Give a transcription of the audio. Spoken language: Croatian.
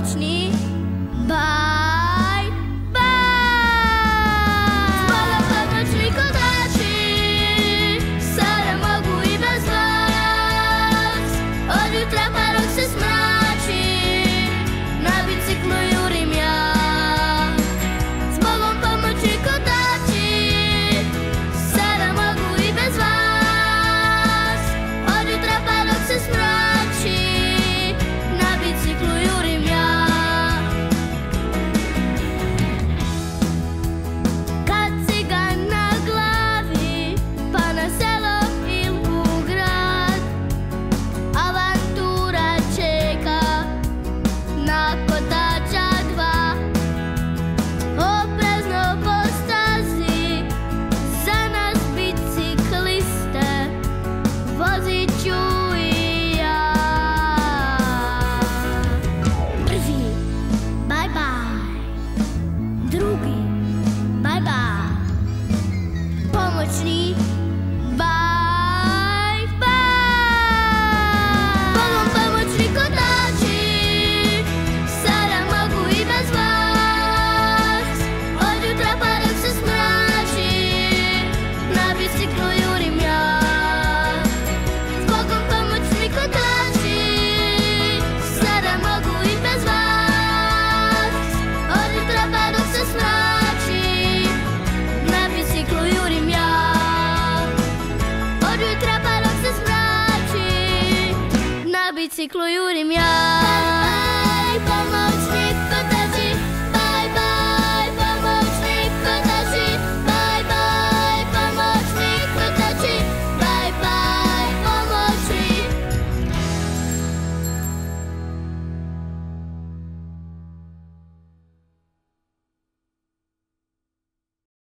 pomoćni. Baj, baj. Zbogom pomoćni kotači, sada mogu i bez vas. Od jutra pa dok se smrači, na biciklu jurim ja. Zbogom pomoćni kotači, sada mogu i bez vas. Od jutra pa dok se smrači, na biciklu jurim ja. Kad si ga na glavi, pa na selo il u grad, avantura čeka na kotača dva. Oprezno po stazi, za nas bicikliste, vozit ću i ja. Prvi, bye bye. Drugi, bye bye. Pomoćni, bye bye. Zbogom pomoćni kotači, sada mogu i bez vas. Od jutra pa dok se smrači, na biciklu jurim ja. Zbogom pomoćni kotači, sada mogu i bez vas. Od jutra pa dok se smrači, na biciklu jurim ja. Od jutra pa dok se smrači, na biciklu jurim ja. Bye, bye,